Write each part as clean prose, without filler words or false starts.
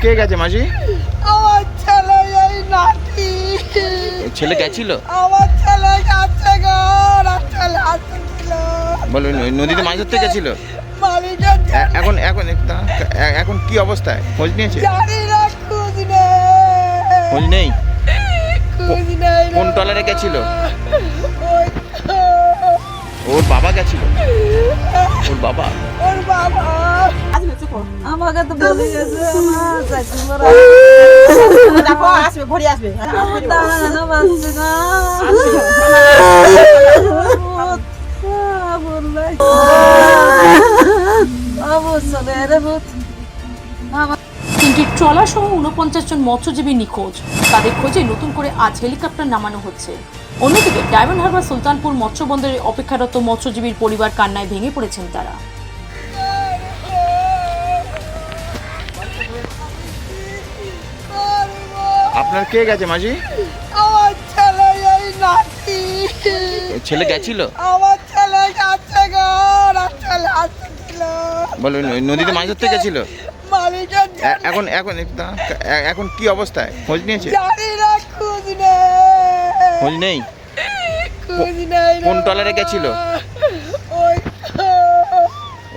কে গেছে মাসি? আমার ছেলে এই নাতি। ছেলে গেছিল? আমার ছেলে যাচ্ছে গো, ছেলে আসছিল। বলো নদীতে মাছ ধরতে গেছিল? মালিকের এখন এখন এখন কি অবস্থায়? খোঁজ নিয়েছে? জানি না, খোঁজ নেই। খোঁজ নেই? খোঁজ নেই। কোন ট্রলারে গেছিল? ওই তো। ওর বাবা গেছিল? ওর বাবা? ওর বাবা আমাকে তো বলে গেছে আমার চাকরি দেখো আসবে, ঘড়ি আসবে। দাঁড়ানো পারছি না অবশ্যই রে ভূত। তিনটি ট্রলার সহ 49 জন মৎস্যজীবী নিখোঁজ। তাদের খোঁজে নতুন করে আজ হেলিকপ্টার নামানো হচ্ছে। অন্যদিকে ডায়মন্ড হারবার সুলতানপুর মৎস্য বন্দরে অপেক্ষারত মৎস্যজীবীর পরিবার কান্নায় ভেঙে পড়েছেন তারা। আপনার কে গেছে মাসি? আমার ছেলে এই নাতি। ছেলে গেছিল? আমার ছেলে যাচ্ছে গো, ছেলে আসছিল। বলো নদীতে মাছ ধরতে গেছিল? মালিকের এখন এখন এখন কি অবস্থায়? খোঁজ নিয়েছে? জানি না, খোঁজ নেই। খোঁজ নেই? খোঁজ নেই। কোন ট্রলারে গেছিল? ওই তো।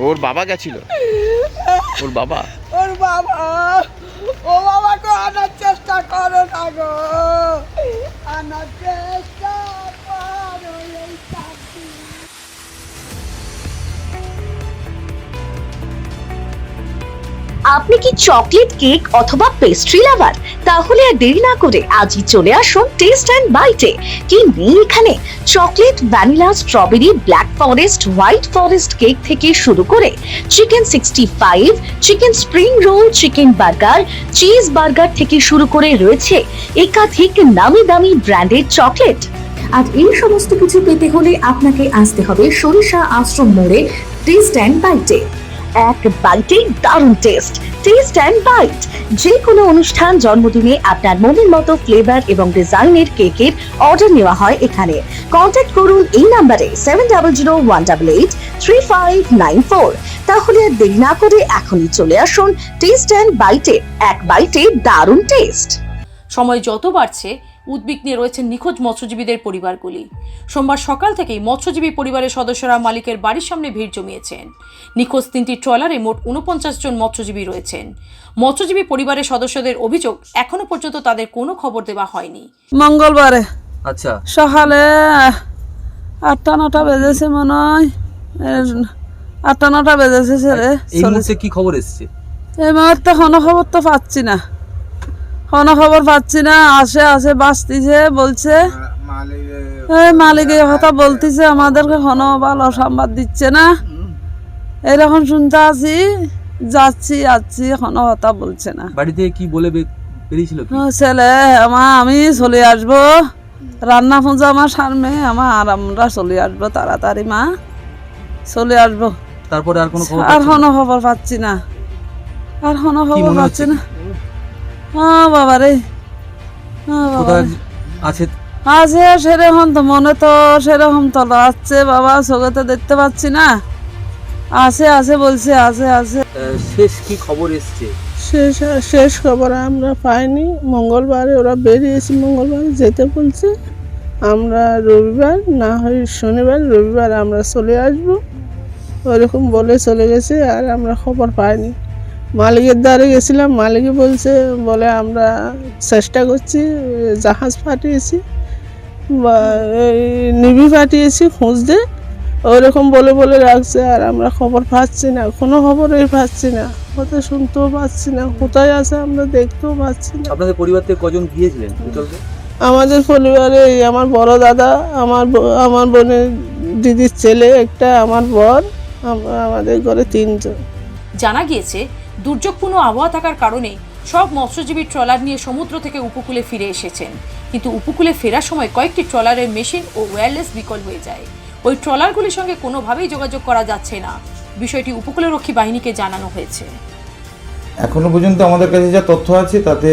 ওর বাবা গেছিল? ওর বাবা? ওর বাবা। ও বাবাকে আনার চেষ্টা করো না গো, আনার চেষ্টা করো এই চাকরি। আপনি কি চকলেট কেক অথবা পেস্ট্রি লাভার? তাহলে আর দেরি না করে আজই চলে আসুন টেস্ট অ্যান্ড বাইটে। কি নেই এখানে? Chocolate, vanilla, strawberry, black forest, white forest cake থেকে শুরু করে chicken 65, chicken spring roll, chicken burger, cheese burger থেকে শুরু করে রয়েছে একাধিক নামি দামি ব্র্যান্ডের চকলেট। আর এই সমস্ত কিছু পেতে হলে আপনাকে আসতে হবে সরিষা আশ্রম মোড়ে টেস্ট অ্যান্ড বাইটে। এক বাইটে দারুণ টেস্ট। টেস্ট অ্যান্ড বাইট যে কোনো অনুষ্ঠান, জন্মদিনে আপনার মনের মতো ফ্লেভার এবং ডিজাইনের কেকের অর্ডার নেওয়া হয় এখানে। কন্ট্যাক্ট করুন এই নাম্বারে 7001883594। তাহলে আর দেরি না করে এখনই চলে আসুন টেস্ট অ্যান্ড বাইটে। এক বাইটে দারুণ টেস্ট। সময় যত বাড়ছে উদ্বিগ্নে রয়েছেন নিখোঁজ মৎস্যজীবীদের পরিবারগুলি। সোমবার সকাল থেকেই মৎস্যজীবী পরিবারের সদস্যরা মালিকের বাড়ির সামনে ভিড় জমিয়েছেন। নিখোঁজ তিনটি ট্রলারে মোট 49 জন মৎস্যজীবী রয়েছেন। মৎস্যজীবী পরিবারের সদস্যদের অভিযোগ, এখনো পর্যন্ত তাদের কোনো খবর দেওয়া হয়নি। মঙ্গলবারে আচ্ছা, সকালে 8-9টা বেজেছে মনে হয়, 8-9টা বেজেছে রে। এই মুহূর্তে কি খবর এসেছে? এই মুহূর্তে কোনো খবর তো পাচ্ছি না, কোনো খবর পাচ্ছি না। আসে বাঁচতেছে বলছে, মালিকের কথা বলতেছে, আমাদেরকে কোনো ভালো সংবাদ দিচ্ছে না। এরকম শুনতে আছি, যাচ্ছি কোনো কথা বলছে না। বাড়ি থেকে কি বলে বেরিয়েছিল? ছেলে আমি চলে আসবো, রান্না পুজো আমার সামনে, আমরা চলে আসবো তাড়াতাড়ি, মা চলে আসবো। তারপরে আর কোনো খবর? আর কোনো খবর পাচ্ছি না, আর কোনো খবর পাচ্ছি না। বাবা রে, কোথায় আছে? আছে সেরকম তো মনে তো সেরকম তো আছে বাবা, চোখে তো দেখতে পাচ্ছি না। আছে বলছে, আছে। শেষ কি খবর এসছে? শেষ খবর আমরা পাইনি। মঙ্গলবারে ওরা বেরিয়েছে, মঙ্গলবারে যেতে বলছে। আমরা রবিবার না হয় শনিবার, রবিবার আমরা চলে আসবো ওরকম বলে চলে গেছে। আর আমরা খবর পাইনি। মালিকের দ্বারে গেছিলাম, মালিকই বলে আমরা চেষ্টা করছি, জাহাজ পাঠিয়েছি বা এই নিবি পাঠিয়েছি খুঁজতে, ওরকম বলে রাখছে। আর আমরা খবর পাচ্ছি না, কোনো খবরই পাচ্ছি না, কোথাও শুনতেও পাচ্ছি না, কোথায় আছে আমরা দেখতেও পাচ্ছি না। আপনাদের পরিবার থেকে কজন গিয়েছিলেন? আমাদের পরিবারে আমার বড় দাদা, আমার বোনের দিদির ছেলে একটা, আমার বর, আমাদের ঘরে 3 জন। জানা গিয়েছে দুর্যোগপূর্ণ আবহাওয়া থাকার কারণে সব মৎস্যজীবী ট্রলার নিয়ে সমুদ্র থেকে উপকূলে ফিরে এসেছেন, কিন্তু উপকূলে ফেরার সময় কয়েকটি ট্রলারের মেশিন ও ওয়্যারলেস বিকল হয়ে যায়। ওই ট্রলারগুলির সঙ্গে কোনোভাবেই যোগাযোগ করা যাচ্ছে না। বিষয়টি উপকূলরক্ষী বাহিনীকে জানানো হয়েছে। এখনো পর্যন্ত আমাদের কাছে যা তথ্য আছে তাতে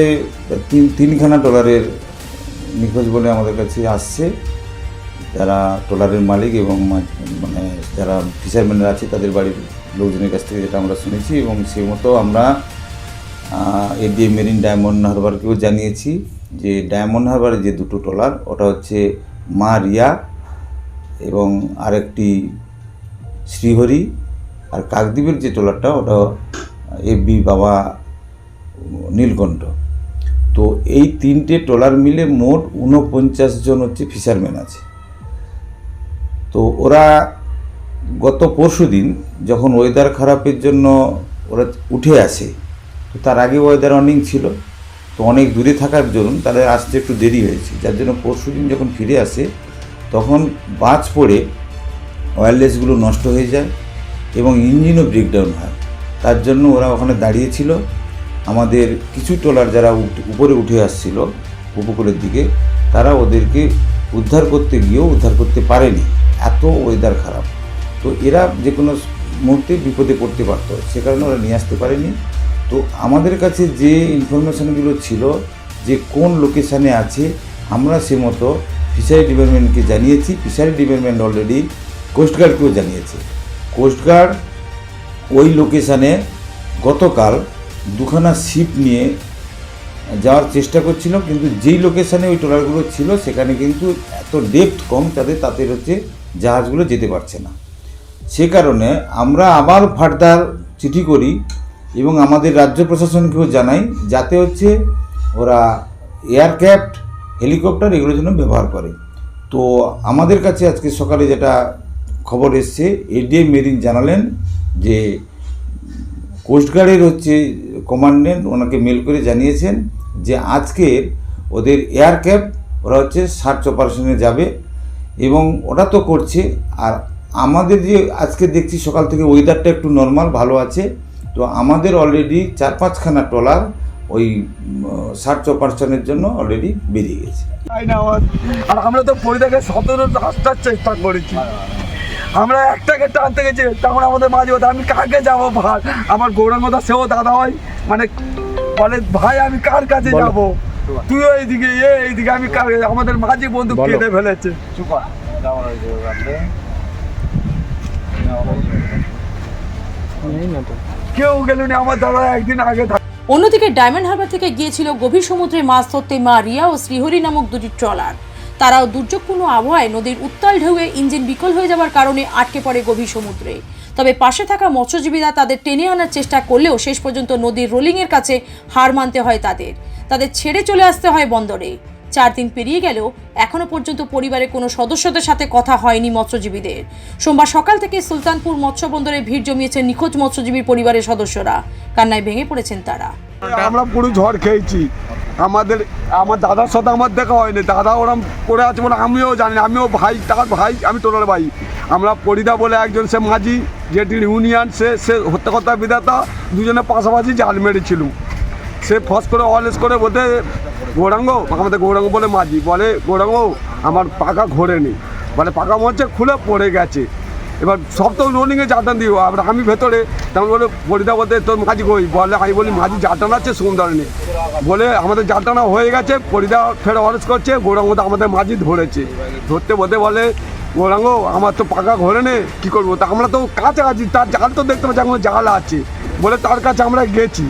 তিনখানা ট্রলারের নিখোঁজ বলে আমাদের কাছে আসছে। যারা ট্রলারের মালিক এবং মানে যারা ফিশারম্যানরা আছে তাদের বাড়ির লোকজনের কাছ থেকে যেটা আমরা শুনেছি, এবং সেই মতো আমরা এডিএ মেরিন ডায়মন্ড হারবারকেও জানিয়েছি যে ডায়মন্ড হারবারে যে দুটো ট্রলার ওটা হচ্ছে মা রিয়া এবং আরেকটি শ্রীহরি, আর কাকদ্বীপের যে ট্রলারটা ওটা এফবি বাবা নীলকণ্ঠ। তো এই তিনটে ট্রলার মিলে মোট 49 জন হচ্ছে ফিশারম্যান আছে। তো ওরা গত পরশুদিন যখন ওয়েদার খারাপের জন্য ওরা উঠে আসে, তো তার আগে ওয়েদার ওয়ার্নিং ছিল, তো অনেক দূরে থাকার জন্য তাদের আসতে একটু দেরি হয়েছে, যার জন্য পরশুদিন যখন ফিরে আসে তখন বাজ পড়ে ওয়্যারলেসগুলো নষ্ট হয়ে যায় এবং ইঞ্জিনও ব্রেকডাউন হয়। তার জন্য ওরা ওখানে দাঁড়িয়েছিল। আমাদের কিছু ট্রলার যারা উপরে উঠে আসছিল উপকূলের দিকে, তারা ওদেরকে উদ্ধার করতে গিয়েও উদ্ধার করতে পারেনি, এত ওয়েদার খারাপ। তো এরা যে কোনো মুহূর্তে বিপদে পড়তে পারত, সে কারণে ওরা নিয়ে আসতে পারেনি। তো আমাদের কাছে যে ইনফরমেশানগুলো ছিল যে কোন লোকেশানে আছে, আমরা সে মতো ফিশারি ডিপার্টমেন্টকে জানিয়েছি। ফিশারি ডিপার্টমেন্ট অলরেডি কোস্টগার্ডকেও জানিয়েছে। কোস্টগার্ড ওই লোকেশানে গতকাল দুখানা শিপ নিয়ে যাওয়ার চেষ্টা করছিল, কিন্তু যেই লোকেশানে ওই ট্রলারগুলো ছিল সেখানে কিন্তু এত ডেপথ কম, তাদের হচ্ছে জাহাজগুলো যেতে পারছে না। সে কারণে আমরা আবার ফার্দার চিঠি করি এবং আমাদের রাজ্য প্রশাসনকেও জানাই যাতে হচ্ছে ওরা এয়ারক্রাফট, হেলিকপ্টার এগুলোর জন্য ব্যবহার করে। তো আমাদের কাছে আজকে সকালে যেটা খবর এসছে, এডিএ মেরিন জানালেন যে কোস্টগার্ডের হচ্ছে কমান্ডেন্ট ওনাকে মেল করে জানিয়েছেন যে আজকে ওদের এয়ারক্রাফট ওরা হচ্ছে সার্চ অপারেশনে যাবে এবং ওটা তো করছে। আর আমাদের যে আজকে দেখছি সকাল থেকে ওয়েদারটা একটু নর্মাল ভালো আছে, তো আমাদের অলরেডি 4-5খানা ট্রলার ওই সার্চ অপারেশনের জন্য অলরেডি বেরিয়ে গেছে। আর আমরা তো পরিদাকে 17 আসার চেষ্টা করেছি, আমরা একটাকে টানতে গেছি, তখন আমাদের মাঝে কথা আমি কাকে যাবো ভাই, আমার গৌরাঙ্গদা সেও দাদা হয়, মানে বলে ভাই আমি কার কাছে যাবো, তুইও এইদিকে এইদিকে আমি কার, আমাদের মাঝে বন্ধু কেটে ফেলেছে। কেউ গেলুনি, আমার দাদা একদিন আগে। অন্যদিকে ডায়মন্ড হারবার থেকে গিয়েছিল গভীর সমুদ্রে মাছ ধরতে মা রিয়া ও শ্রীহরি নামক দুটি ট্রলার। তারাও দুর্যোগপূর্ণ আবহাওয়ায় নদীর উত্তাল ঢেউয়ে ইঞ্জিন বিকল হয়ে যাওয়ার কারণে আটকে পড়ে গভীর সমুদ্রে। তবে পাশে থাকা মৎস্যজীবীরা তাদের টেনে আনার চেষ্টা করলেও শেষ পর্যন্ত নদীর রোলিংয়ের কাছে হার মানতে হয় তাদের ছেড়ে চলে আসতে হয় বন্দরে। 4 দিন পেরিয়ে গেলেও এখনো পর্যন্ত পরিবারের কোনো সদস্যদের সাথে কথা হয়নি মৎস্যজীবীদের। সোমবার সকাল থেকে সুলতানপুর মৎস্য বন্দরে ভিড় জমিয়েছেন নিখোঁজ মৎস্যজীবীর পরিবারের সদস্যরা। কান্নায় ভেঙে পড়েছেন তারা। আমরা পুরো ঝড় খেয়েছি, আমার দাদার সাথে আমার দেখা হয়নি, দাদা ওরম করে আছে বলে আমিও জানি, আমিও ভাই, তার ভাই, আমি টোটাল ভাই। আমরা পরিদা বলে একজন সে মাঝি, যেটি ইউনিয়ন, সে হত্যাকর্তা বিধাতা, দুজনে পাশাপাশি জাল মেরেছিল। সে ফস করে অলেস করে বলতে গৌরাঙ্গ, আমাদের গৌরাঙ্গ বলে মাঝি, বলে গৌরাঙ্গ আমার পাকা ঘোরেনি, বলে পাকা মঞ্চে খুলে পড়ে গেছে। এবার সব তো রোলিংয়ে জাটান দিও, আবার আমি ভেতরে, তেমন বলে পরিদা বলতে তোর মাঝি কই, বলে আমি বলি মাঝি জাটান আছে সুন্দরনে, বলে আমাদের জাটানা হয়ে গেছে। পরিদা ফের অরেস্ট করছে, গৌরাঙ্গদা আমাদের মাঝি ধরেছে, ধরতে বলে গৌরাঙ্গ আমার তো পাকা ঘোরে নে, কী করবো, তা আমরা তো কাছাকাছি, তার জাল তো দেখতে পাচ্ছি এখন জাল আছে বলে তার কাছে আমরা গেছি,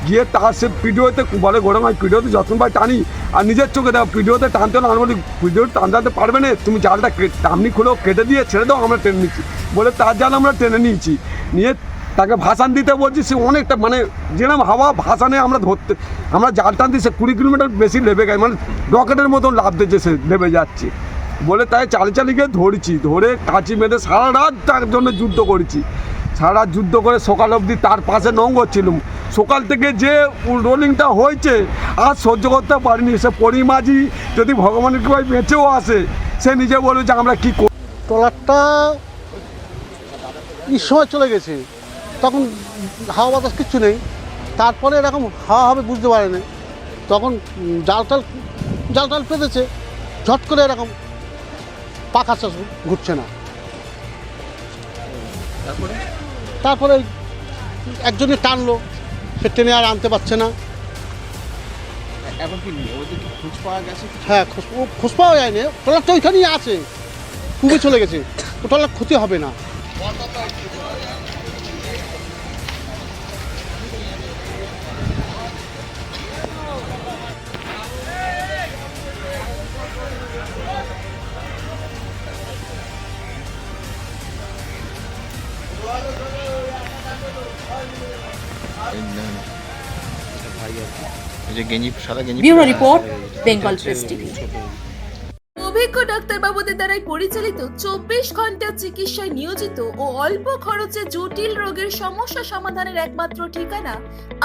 গিয়ে তার সে পিডিওতে বলে গৌরাঙ্গ আমি পিডিওতে যত্ন পাই টানি, আর নিজের চোখে দেখো পিডিওতে টানতে হলে আমি বলি পিডিওতে টানতে পারবে না, তুমি জালটা টামনি খুলেও কেটে দিয়ে ছেড়ে দাও, আমরা টেনে নিচ্ছি বলে তার জাল আমরা টেনে নিয়েছি। নিয়ে তাকে ভাসান দিতে বলছি, সে অনেকটা মানে যেরকম হাওয়া ভাসানে আমরা ধরতে, আমরা জাল টানছি, সে 20 কিলোমিটার বেশি লেবে গেছে, মানে রকেটের মতন লাভ দিচ্ছে, সে লেবে যাচ্ছে বলে তাই চালিয়ে ধরেছি, ধরে কাঁচি মেরে সারা রাত তার জন্য যুদ্ধ করেছি, সারা যুদ্ধ করে সকাল অবধি তার পাশে নঙ্গ ছিলাম। সকাল থেকে যে রোলিংটা হয়েছে আর সহ্য করতে পারিনি। সে পরিমাঝি যদি ভগবানের কৃপায় বেঁচেও আসে, সে নিজে বলবে যে আমরা কী করি। ট্রলারটা এই সময় চলে গেছে, তখন হাওয়া বাতাস কিচ্ছু নেই, তারপরে এরকম হাওয়া হবে বুঝতে পারেনি, তখন জাল টাল পেতেছে, ঝট করে এরকম পাখা ঘুরছে না, তারপরে একজনে টানলো, সে টেনে আর আনতে পারছে না। হ্যাঁ, খোঁজ পাওয়া যায়নি, ট্রলারটা ওইখানেই আছে, ডুবে চলে গেছে, তো ট্রলার ক্ষতি হবে না। এই যে গেঞ্জি, সাদা গেঞ্জি। Bureau report, Bengal press TV. অভিজ্ঞ ডাক্তারবাবুদের দ্বারাই পরিচালিত 24 ঘন্টা চিকিৎসায় নিয়োজিত ও অল্প খরচে জটিল রোগের সমস্যা সমাধানের একমাত্র ঠিকানা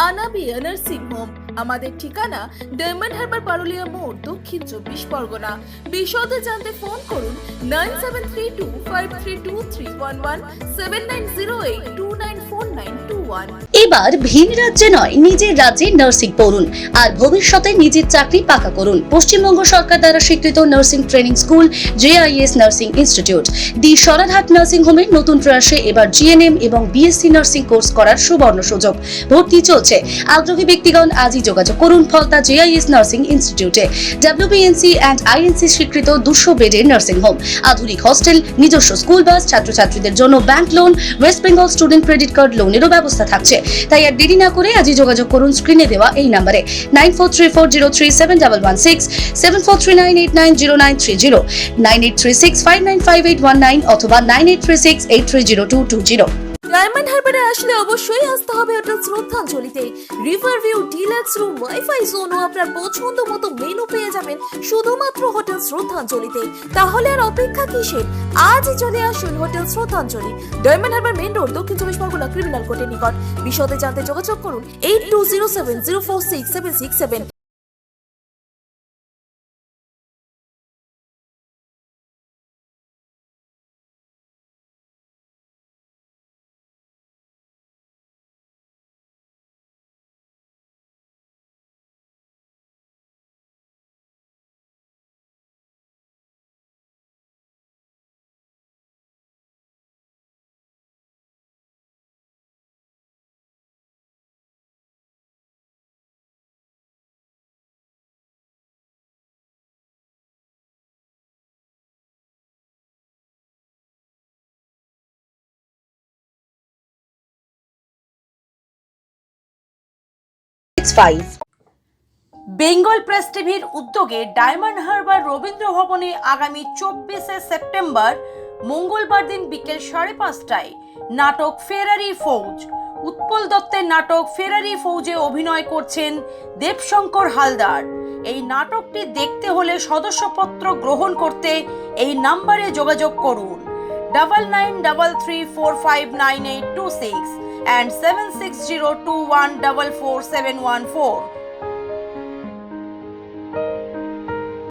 আনাবিয়া নার্সিং হোম। আমাদের ঠিকানা ডায়মন্ড হারবার পারুলিয়া মোড়, দক্ষিণ 24 পরগনা। বিশদে জানতে ফোন করুন 9732532311 7908294921। এবার ভিন রাজ্যে নয়, নিজের রাজ্যে নার্সিং পড়ুন আর ভবিষ্যতে নিজের চাকরি পাকা করুন। পশ্চিমবঙ্গ সরকার দ্বারা স্বীকৃত nursing training school JIS nursing institute the Sararhat nursing হোমের নতুন প্রয়াসে এবার GNM এবং BSc নার্সিং কোর্স করার সুবর্ণ সুযোগ। ভর্তি চলছে। আগ্রহী ব্যক্তিগণ আজই যোগাযোগ করুন ফলতা JIS নার্সিং ইনস্টিটিউটে। WBNC অ্যান্ড INC স্বীকৃত 200 বেডের নার্সিং হোম, আধুনিক হস্টেল, নিজস্ব স্কুল বাস, ছাত্রছাত্রীদের জন্য bank loan, West Bengal student credit card লোনেরও ব্যবস্থা থাকছে। তাই আর দেরি না করে আজই যোগাযোগ করুন স্ক্রিনে দেওয়া এই নম্বরে 9434037116, 7439890930, 9836595819 অথবা 9836830220। ডায়মন্ড হারবারে আসলে অবশ্যই আসতে হবে হোটেল শ্রদ্ধাঞ্জলিতে। River view, deluxe room, wifi zone ও আপনার পছন্দ মতো মেনু পেয়ে যাবেন শুধুমাত্র হোটেল শ্রদ্ধাঞ্জলিতে। তাহলে আর অপেক্ষা কিসের? আজই চলে আসুন হোটেল শ্রদ্ধাঞ্জলি, ডায়মন্ড হারবার মেন রোড, দক্ষিণ 24 পরগনা, ক্রিমিনাল কোর্টের নিকট। বিশদে জানতে যোগাযোগ করুন 8207046767। বেঙ্গল প্রেস টিভির উদ্যোগে ডায়মন্ড হারবার রবীন্দ্র ভবনে আগামী 24শে সেপ্টেম্বর মঙ্গলবার দিন বিকেল 5:30টায় নাটক ফেরারি ফৌজ। উৎপল দত্তের নাটক ফেরারি ফৌজে অভিনয় করছেন দেবশঙ্কর হালদার। এই নাটকটি দেখতে হলে সদস্যপত্র গ্রহণ করতে এই নম্বরে যোগাযোগ করুন 9933459826 and 7602144714।